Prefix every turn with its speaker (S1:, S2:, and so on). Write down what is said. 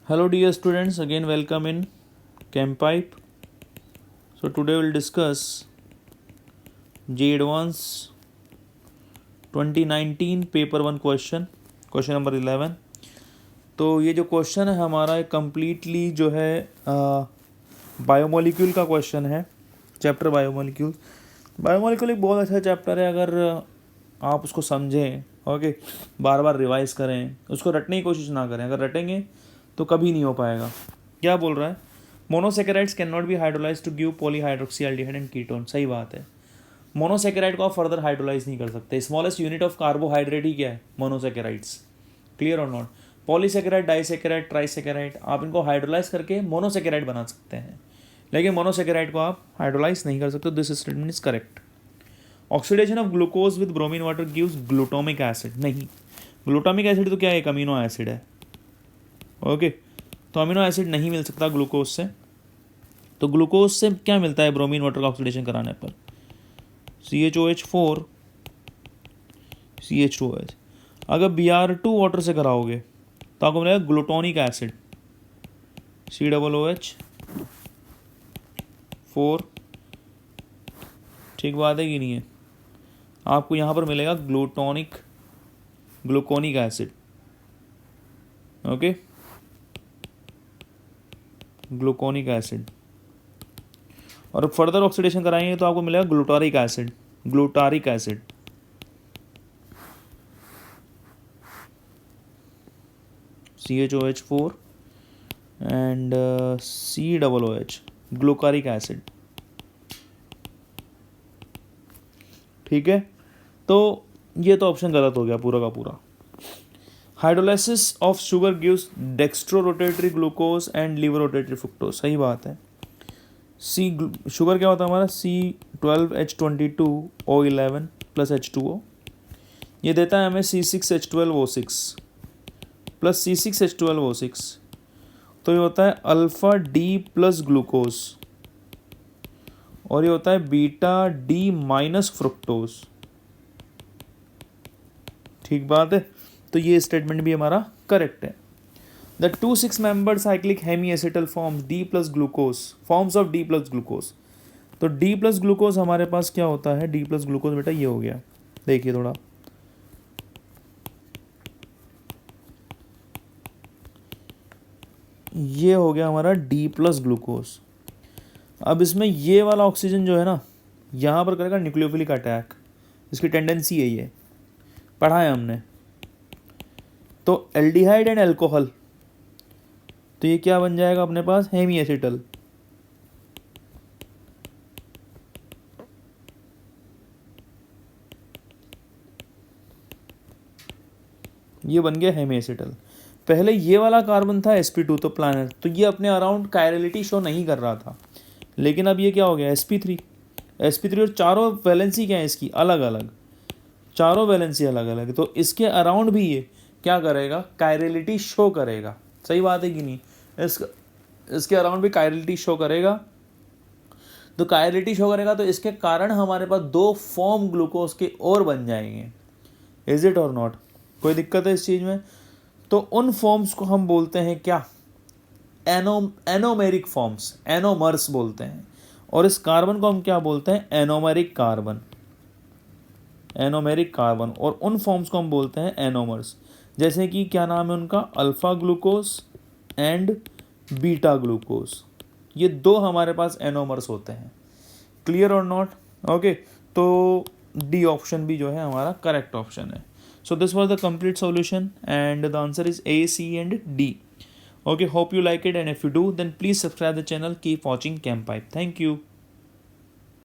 S1: Hello dear students, again welcome in ChemPipe. So today we'll discuss J Advance 2019 paper 1 question number 11। तो ये जो question है हमारा एक कम्प्लीटली जो है बायोमोलिक्यूल का क्वेश्चन है, चैप्टर बायोमोलिक्यूल। बायोमोलिक्यूल एक बहुत अच्छा चैप्टर है, अगर आप उसको समझें, ओके, बार बार रिवाइज करें, उसको रटने की कोशिश ना करें। अगर रटेंगे तो कभी नहीं हो पाएगा। क्या बोल रहा है? Monosaccharides can not be hydrolyse to give polyhydroxyaldehyde and ketone. सही बात है, मोनोसेकेराइड को आप फर्दर हाइड्रोलाइज नहीं कर सकते। स्मॉलेस्ट यूनिट ऑफ कार्बोहाइड्रेट ही क्या है? मोनोसेकेराइड्स। क्लियर और नॉट? पॉलीसेकेराइड, डाइसेकेराइड, ट्राइसेकेराइड, आप इनको हाइड्रोलाइज करके मोनोसेकेराइड बना सकते हैं, लेकिन मोनोसेकेराइड को आप हाइड्रोलाइज नहीं कर सकते। This statement is correct. Oxidation of glucose with bromine water gives glutamic acid. नहीं, ग्लूटामिक एसिड तो क्या है? एक अमीनो एसिड है। ओके, तो अमीनो एसिड नहीं मिल सकता ग्लूकोज से। तो ग्लूकोज से क्या मिलता है ब्रोमीन वाटर का ऑक्सीडेशन कराने पर? CHOH4 CH2OH। अगर Br2 वाटर से कराओगे तो आपको मिलेगा ग्लूटोनिक एसिड, COOH4। ठीक बात है कि नहीं है? आपको यहाँ पर मिलेगा gluconic acid. Okay, gluconic acid. और फर्दर ऑक्सीडेशन कराएंगे तो आपको मिलेगा glutaric acid. CHOH4 and COOH, glucaric acid. ठीक है, तो ये तो ऑप्शन गलत हो गया पूरा का पूरा। Hydrolysis of sugar gives dextro rotatory glucose and laevo rotatory fructose. सही बात है। शुगर क्या होता है हमारा? C12H22O11 plus H2O। ये देता है हमें C6H12O6 प्लस C6H12O6। तो ये होता है अल्फ़ा डी प्लस ग्लूकोज, और ये होता है बीटा डी माइनस फ्रुक्टोज। ठीक बात है, तो ये स्टेटमेंट भी हमारा करेक्ट है। The 2 6-membered cyclic hemiacetal forms D plus glucose, forms of D plus glucose। तो D plus glucose हमारे पास क्या होता है? D plus glucose बेटा ये हो गया, देखिए थोड़ा, ये हो गया हमारा D plus glucose। अब इसमें ये वाला ऑक्सीजन जो है ना, यहाँ पर करेगा न्यूक्लियोफिलिक अटैक। इसकी टेंडेंसी है, ये पढ़ा है हमने। तो एल्डिहाइड एंड एल्कोहल, तो ये क्या बन जाएगा अपने पास? Hemy acetal. ये बन गया हेमी एसिटल। पहले ये वाला कार्बन था sp2, तो प्लैनेट, तो ये अपने अराउंड कायरलिटी शो नहीं कर रहा था, लेकिन अब ये क्या हो गया? sp3 और चारों वैलेंसी क्या है इसकी? अलग अलग, चारों वैलेंसी अलग अलग। तो इसके अराउंड भी ये क्या करेगा? कायरलिटी शो करेगा। सही बात है कि नहीं? इसके अराउंड भी कायरलिटी शो करेगा। तो कायरलिटी शो करेगा तो इसके कारण हमारे पास 2 फॉर्म ग्लूकोज के और बन जाएंगे। इज इट और नॉट? कोई दिक्कत है इस चीज़ में? तो उन फॉर्म्स को हम बोलते हैं क्या? एनोमेरिक फॉर्म्स, एनोमर्स बोलते हैं। और इस कार्बन को हम क्या बोलते हैं? Anomeric carbon. और उन फॉर्म्स को हम बोलते हैं एनोमर्स। जैसे कि क्या नाम है उनका? Alpha glucose and beta glucose. ये 2 हमारे पास एनोमर्स होते हैं। क्लियर और नॉट? ओके, तो डी ऑप्शन भी जो है हमारा करेक्ट ऑप्शन है। So this was the complete solution and the answer is A, C and D. Okay, hope you like it, and if you do then please subscribe the channel. Keep watching ChemPipe. Thank you.